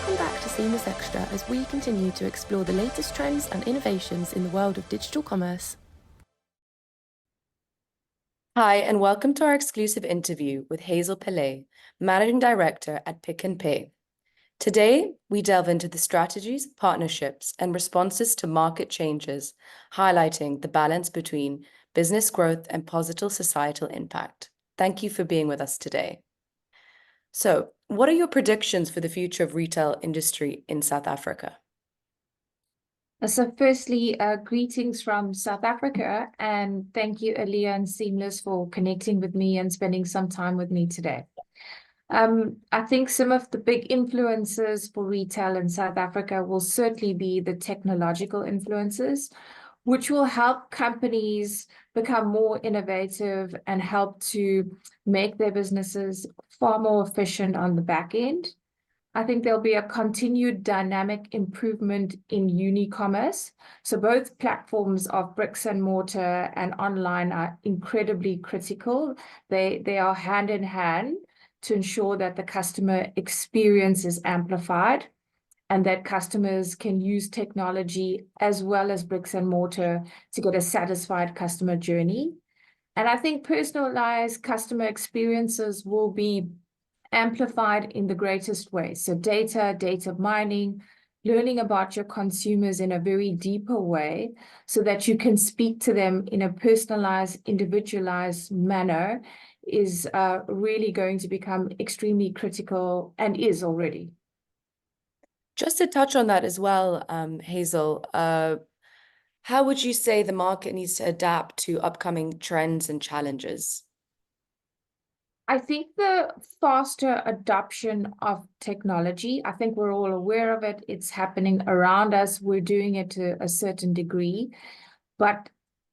Welcome back to Seamless Xtra as we continue to explore the latest trends and innovations in the world of digital commerce. Hi, and welcome to our exclusive interview with Hazel Pillay, Managing Director at Pick n Pay. Today, we delve into the strategies, partnerships, and responses to market changes, highlighting the balance between business growth and positive societal impact. Thank you for being with us today. So, what are your predictions for the future of retail industry in South Africa? So firstly, greetings from South Africa, and thank you, Alia and Seamless, for connecting with me and spending some time with me today. I think some of the big influences for retail in South Africa will certainly be the technological influences, which will help companies become more innovative and help to make their businesses far more efficient on the back end. I think there'll be a continued dynamic improvement in uni-commerce. So both platforms of bricks and mortar and online are incredibly critical. They are hand in hand to ensure that the customer experience is amplified and that customers can use technology as well as bricks and mortar to get a satisfied customer journey. And I think personalized customer experiences will be amplified in the greatest way. So data mining, learning about your consumers in a very deeper way so that you can speak to them in a personalized, individualized manner is really going to become extremely critical and is already. Just to touch on that as well, Hazel, how would you say the market needs to adapt to upcoming trends and challenges? I think the faster adoption of technology, I think we're all aware of it. It's happening around us. We're doing it to a certain degree. But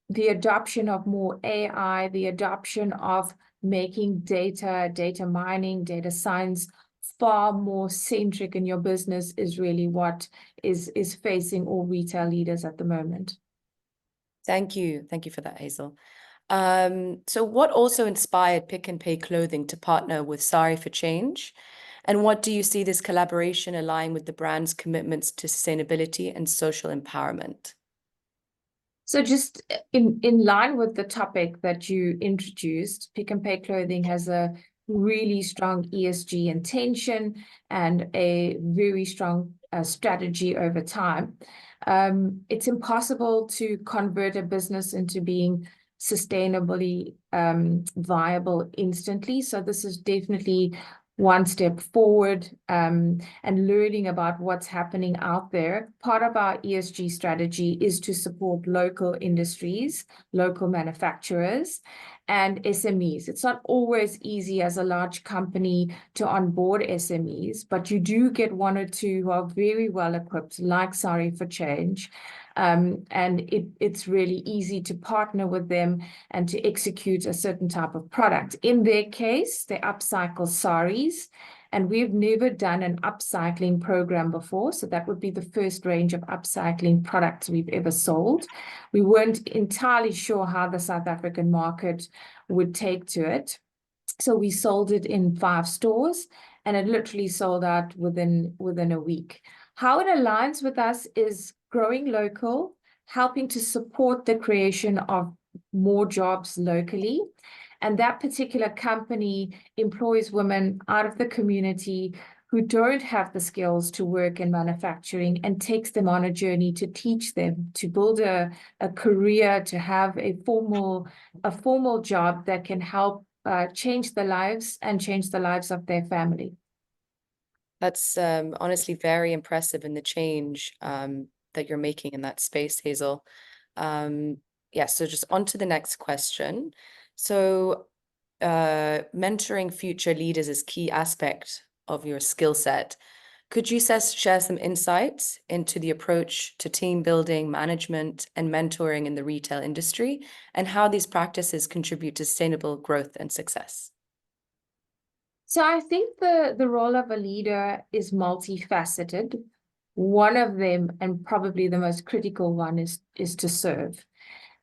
the adoption of more AI, the adoption of making data mining, data science far more centric in your business is really what is facing all retail leaders at the moment. Thank you. Thank you for that, Hazel. So what also inspired Pick n Pay Clothing to partner with Sari for Change? And what do you see this collaboration align with the brand's commitments to sustainability and social empowerment? So just in line with the topic that you introduced, Pick n Pay Clothing has a really strong ESG intention and a very strong strategy over time. It's impossible to convert a business into being sustainably viable instantly. So this is definitely one step forward and learning about what's happening out there. Part of our ESG strategy is to support local industries, local manufacturers, and SMEs. It's not always easy as a large company to onboard SMEs, but you do get one or two who are very well equipped, like Sari for Change. And it's really easy to partner with them and to execute a certain type of product. In their case, they upcycle saris, and we've never done an upcycling program before, so that would be the first range of upcycling products we've ever sold. We weren't entirely sure how the South African market would take to it, so we sold it in 5 stores, and it literally sold out within a week. How it aligns with us is growing local, helping to support the creation of more jobs locally. And that particular company employs women out of the community who don't have the skills to work in manufacturing and takes them on a journey to teach them to build a career, to have a formal job that can help change their lives and change the lives of their family. That's honestly very impressive in the change that you're making in that space, Hazel. Yeah, so just on to the next question. So mentoring future leaders is key aspect of your skill set. Could you share some insights into the approach to team building, management, and mentoring in the retail industry, and how these practices contribute to sustainable growth and success? So I think the role of a leader is multifaceted. One of them, and probably the most critical one, is to serve.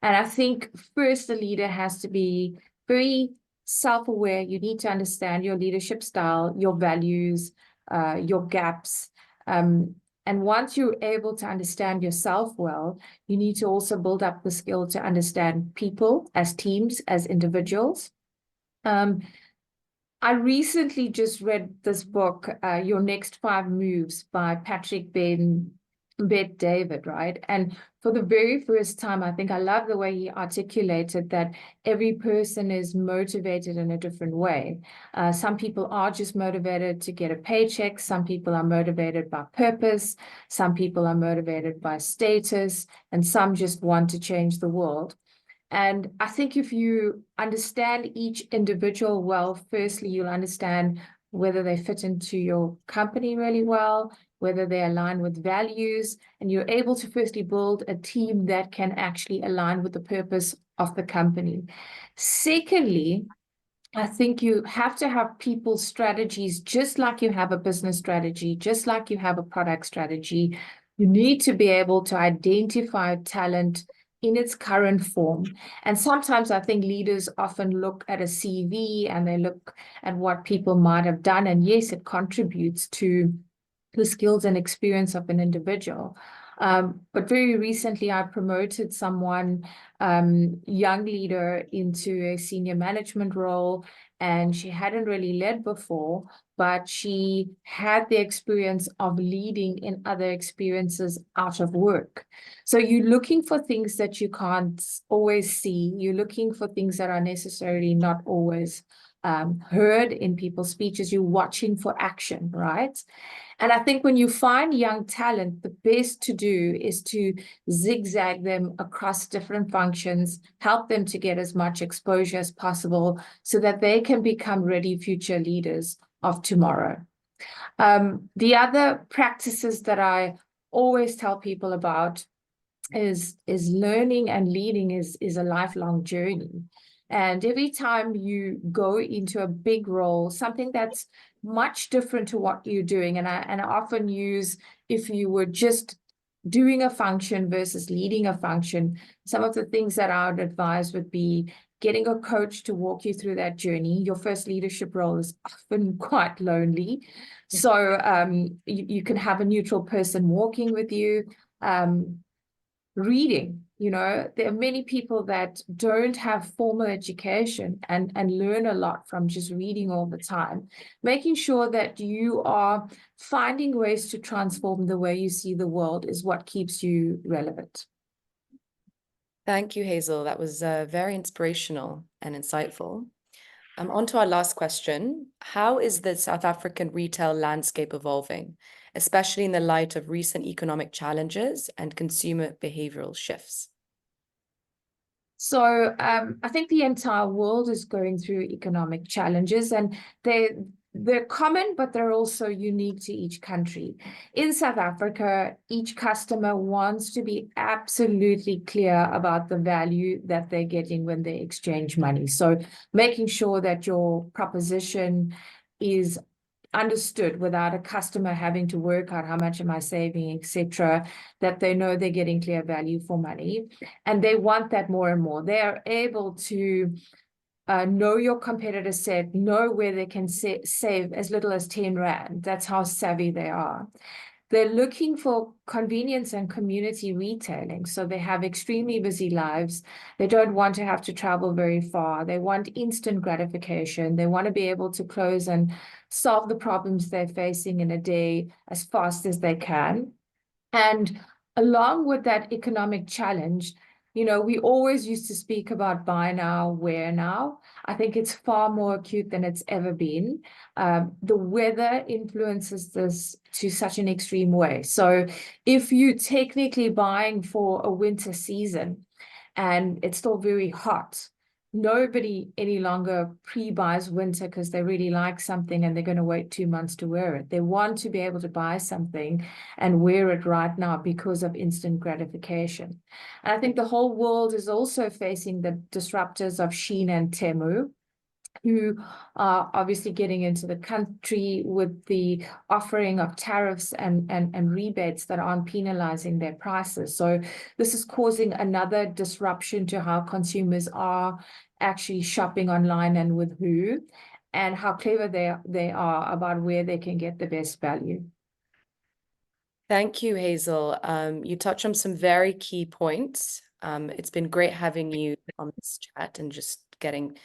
And I think first the leader has to be very self-aware. You need to understand your leadership style, your values, your gaps, And once you're able to understand yourself well, you need to also build up the skill to understand people as teams, as individuals. I recently just read this book, Your Next 5 Moves by Patrick Bet David, right? And for the very first time, I think I love the way he articulated that every person is motivated in a different way. Some people are just motivated to get a paycheck. Some people are motivated by purpose. Some people are motivated by status, and some just want to change the world. And I think if you understand each individual well, firstly, you'll understand whether they fit into your company really well, whether they align with values, and you're able to firstly build a team that can actually align with the purpose of the company. Secondly, I think you have to have people strategies, just like you have a business strategy, just like you have a product strategy. You need to be able to identify talent in its current form. And sometimes I think leaders often look at a CV and they look at what people might have done. And yes, it contributes to the skills and experience of an individual. But very recently, I promoted someone, young leader, into a senior management role, and she hadn't really led before, but she had the experience of leading in other experiences out of work. So you're looking for things that you can't always see. You're looking for things that are necessarily not always heard in people's speeches. You're watching for action, right? And I think when you find young talent, the best to do is to zigzag them across different functions, help them to get as much exposure as possible so that they can become ready future leaders of tomorrow. The other practices that I always tell people about is learning and leading is a lifelong journey. And every time you go into a big role, something that's much different to what you're doing, and I often use, if you were just doing a function versus leading a function, some of the things that I would advise would be getting a coach to walk you through that journey. Your first leadership role is often quite lonely. So you can have a neutral person walking with you. Reading, there are many people that don't have formal education and learn a lot from just reading all the time. Making sure that you are finding ways to transform the way you see the world is what keeps you relevant. Thank you, Hazel. That was very inspirational and insightful. On to our last question. How is the South African retail landscape evolving, especially in the light of recent economic challenges and consumer behavioral shifts? So I think the entire world is going through economic challenges, and they're common, but they're also unique to each country. In South Africa, each customer wants to be absolutely clear about the value that they're getting when they exchange money. So making sure that your proposition is understood without a customer having to work out how much am I saving, etc., that they know they're getting clear value for money. And they want that more and more. They are able to know your competitor set, know where they can save as little as 10 Rand. That's how savvy they are. They're looking for convenience and community retailing. So they have extremely busy lives. They don't want to have to travel very far. They want instant gratification. They want to be able to close and solve the problems they're facing in a day as fast as they can. And along with that economic challenge, we always used to speak about buy now, wear now. I think it's far more acute than it's ever been. The weather influences this to such an extreme way. So if you're technically buying for a winter season and it's still very hot, nobody any longer pre-buys winter because they really like something and they're going to wait 2 months to wear it. They want to be able to buy something and wear it right now because of instant gratification. And I think the whole world is also facing the disruptors of Shein and Temu, who are obviously getting into the country with the offering of tariffs and rebates that aren't penalizing their prices. So this is causing another disruption to how consumers are actually shopping online and with who, and how clever they are about where they can get the best value. Thank you, Hazel. You touch on some very key points. It's been great having you on this chat and just getting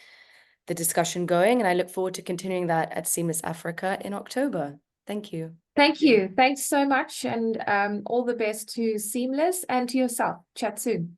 the discussion going. And I look forward to continuing that at Seamless Africa in October. Thank you. Thank you. Thanks so much. And all the best to Seamless and to yourself. Chat soon.